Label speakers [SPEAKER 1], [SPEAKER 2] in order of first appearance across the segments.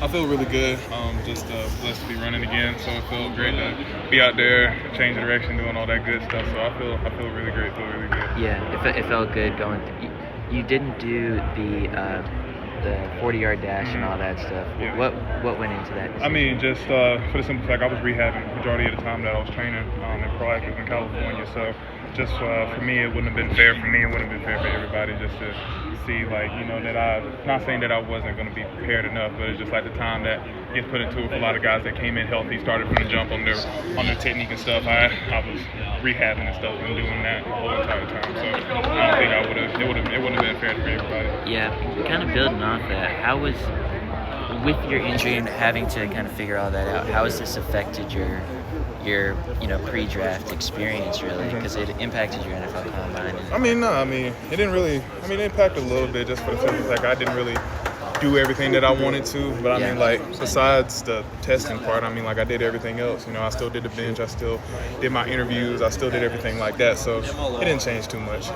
[SPEAKER 1] I feel really good. Just blessed to be running again. So it felt great to be out there, change direction, doing all that good stuff. So I feel really great. Feel really good.
[SPEAKER 2] Yeah, it felt good going. You didn't do the 40-yard dash and all that stuff.
[SPEAKER 1] Yeah.
[SPEAKER 2] What went into that decision?
[SPEAKER 1] I mean, just for the simple fact, I was rehabbing the majority of the time that I was training in Proactive in California. So just for me, it wouldn't have been fair for me. It wouldn't have been fair for everybody just to see, like, that I'm not saying that I wasn't going to be prepared enough, but it's just like the time that gets put into it for a lot of guys that came in healthy, started from the jump on their technique and stuff. I was rehabbing and stuff and doing that the whole entire time. So I don't think it wouldn't have been fair for everybody.
[SPEAKER 2] Yeah, kind of building off that, how was, with your injury and having to kind of figure all that out, how has this affected your pre-draft experience, really? Because it impacted your NFL combine.
[SPEAKER 1] It didn't really. It impacted a little bit just for the simple fact I didn't really do everything that I wanted to. But besides the testing part, I did everything else. I still did the bench. I still did my interviews. I still did everything like that. So it didn't change too much.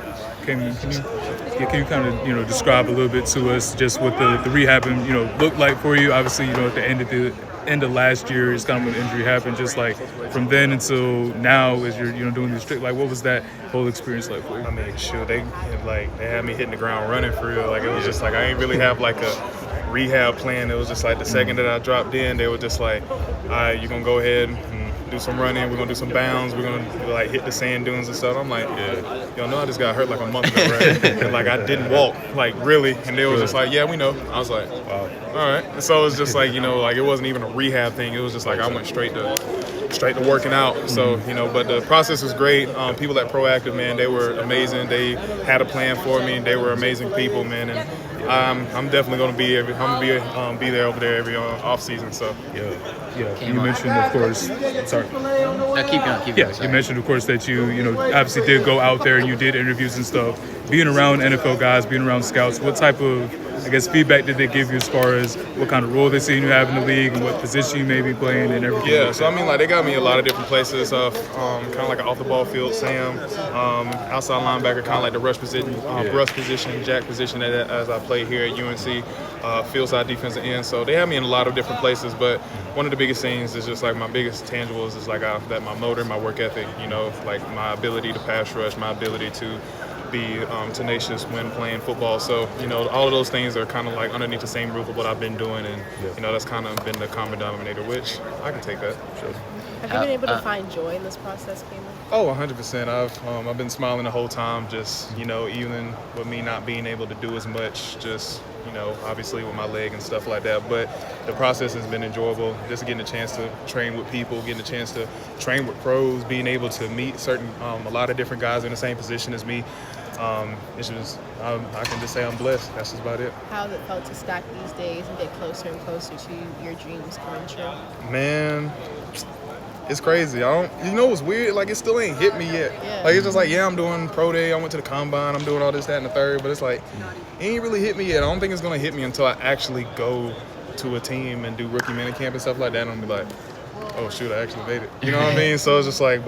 [SPEAKER 3] Can you kind of describe a little bit to us just what the rehabbing looked like for you? Obviously, at the end of last year is kind of when injury happened. Just like from then until now, as you're doing this trick, like what was that whole experience like for you?
[SPEAKER 1] They had me hitting the ground running for real. Like it was just like I didn't really have like a rehab plan. It was just like the second that I dropped in, they were just like, all right, you're gonna go ahead and do some running. We're gonna do some bounds. We're gonna like hit the sand dunes and stuff. I'm like, yeah, y'all know I just got hurt like a month ago, right? And like I didn't walk, like really. And they were just like, yeah, we know. I was like, wow, all right. And so it was just like, like it wasn't even a rehab thing. It was just like I went straight to working out. So but the process was great. People at Proactive, man, they were amazing. They had a plan for me. They were amazing people, man. And I'm definitely gonna be there over there every off season. So
[SPEAKER 3] yeah. You mentioned, of course. Sorry.
[SPEAKER 2] No, keep going.
[SPEAKER 3] You mentioned, of course, that you obviously did go out there and you did interviews and stuff. Being around NFL guys, being around scouts, what type of feedback did they give you as far as what kind of role they see you have in the league and what position you may be playing and everything?
[SPEAKER 1] Yeah, so they got me a lot of different places. Kind of like an off the ball field Sam, outside linebacker, kind of like the rush position, jack position as I play here at UNC, field side defensive end. So they have me in a lot of different places, but one of the biggest things is just like my biggest tangibles is like that my motor, my work ethic, like my ability to pass rush, my ability to be tenacious when playing football. So, all of those things are kind of like underneath the same roof of what I've been doing. And, that's kind of been the common denominator, which I can take that. Sure.
[SPEAKER 4] Have you been able to find joy in this process, Kaimon?
[SPEAKER 1] Oh, 100%. I've been smiling the whole time, just, even with me not being able to do as much, just, obviously with my leg and stuff like that. But the process has been enjoyable, just getting a chance to train with people, getting a chance to train with pros, being able to meet a lot of different guys in the same position as me. It's just, I can just say I'm blessed. That's just about it.
[SPEAKER 4] How has it felt to stack these days and get closer and closer to your dreams coming true?
[SPEAKER 1] Man, it's crazy. What's weird? Like, it still ain't hit me yet.
[SPEAKER 4] Yeah.
[SPEAKER 1] Like, it's just like, I'm doing pro day. I went to the combine. I'm doing all this, that, and the third. But it's like, it ain't really hit me yet. I don't think it's going to hit me until I actually go to a team and do rookie minicamp and stuff like that. And I'm going to be like, oh, shoot, I actually made it. You know what I mean? So it's just like,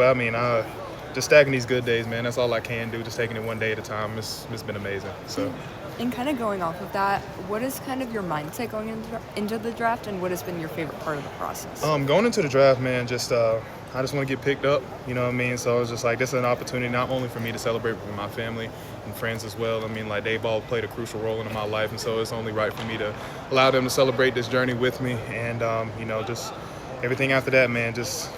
[SPEAKER 1] just stacking these good days, man. That's all I can do. Just taking it one day at a time. It's been amazing. So.
[SPEAKER 5] And kind of going off of that, what is kind of your mindset going into the draft, and what has been your favorite part of the process?
[SPEAKER 1] Going into the draft, man, I just want to get picked up. You know what I mean? So it's just like this is an opportunity not only for me to celebrate with my family and friends as well. They've all played a crucial role in my life, and so it's only right for me to allow them to celebrate this journey with me. And just everything after that, man, just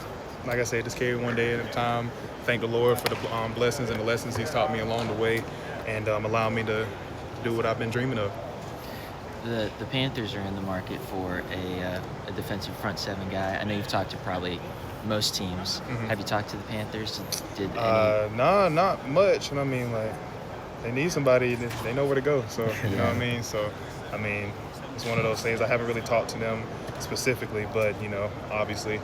[SPEAKER 1] like I said, just carry one day at a time. Thank the Lord for the blessings and the lessons He's taught me along the way, and allow me to do what I've been dreaming of.
[SPEAKER 2] The Panthers are in the market for a defensive front seven guy. I know you've talked to probably most teams. Mm-hmm. Have you talked to the Panthers?
[SPEAKER 1] Nah, not much. And they need somebody. They know where to go. So you know what I mean. So it's one of those things. I haven't really talked to them specifically, but obviously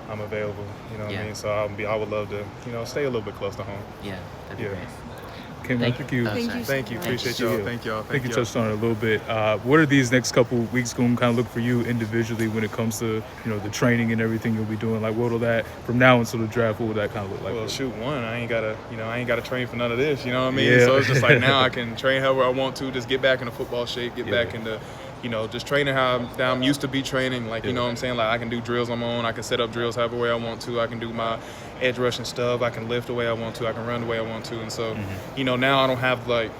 [SPEAKER 1] I'm available. You know what I mean. So I would love to stay a little bit close to home.
[SPEAKER 2] Yeah, that'd be great.
[SPEAKER 3] Thank you.
[SPEAKER 1] Thank you. Appreciate y'all. Thank y'all.
[SPEAKER 3] I think you touched on it a little bit. What are these next couple of weeks going to kind of look for you individually when it comes to the training and everything you'll be doing? Like, what will that from now until the draft? What will that kind of look like?
[SPEAKER 1] Well, shoot, I ain't gotta train for none of this. You know what I mean? Yeah. So it's just like now I can train however I want to. Just get back into football shape. Get back into just training how I'm used to be training. Like, you know what I'm saying? Like, I can do drills on my own. I can set up drills however way I want to. I can do my edge rushing stuff. I can lift the way I want to. I can run the way I want to. And so, now I don't have, like,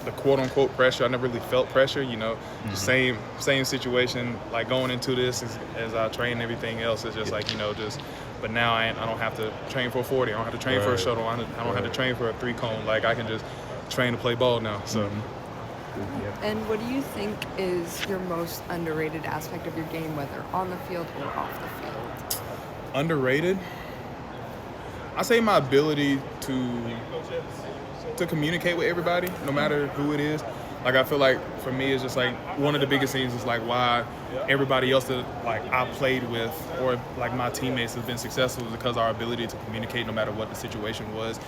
[SPEAKER 1] the quote-unquote pressure. I never really felt pressure, The same situation, like, going into this as I train everything else. It's just like, but now I don't have to train for a 40. I don't have to train for a shuttle. I don't have to train for a 3-cone. Like, I can just train to play ball now. So.
[SPEAKER 5] And what do you think is your most underrated aspect of your game, whether on the field or off the field?
[SPEAKER 1] Underrated? I say my ability to communicate with everybody, no matter who it is. Like, I feel like for me, it's just like one of the biggest things is like why everybody else that like I played with or like my teammates have been successful is because our ability to communicate no matter what the situation was.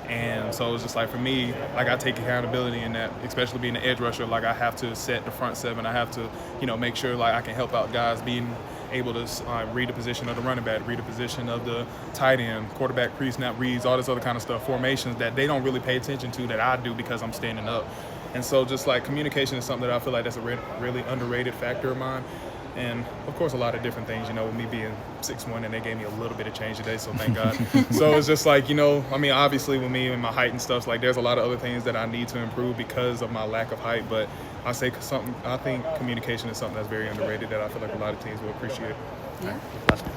[SPEAKER 1] And so it's just like for me, like I take accountability in that, especially being an edge rusher. Like I have to set the front seven. I have to, make sure like I can help out guys being able to read the position of the running back, read the position of the tight end, quarterback pre-snap reads, all this other kind of stuff, formations that they don't really pay attention to that I do because I'm standing up. And so just like communication is something that I feel like that's a really underrated factor of mine. And of course, a lot of different things, with me being 6'1", and they gave me a little bit of change today, so thank God. So it's just like, obviously with me and my height and stuff, like there's a lot of other things that I need to improve because of my lack of height. But I think communication is something that's very underrated that I feel like a lot of teams will appreciate.
[SPEAKER 5] Yeah. Awesome.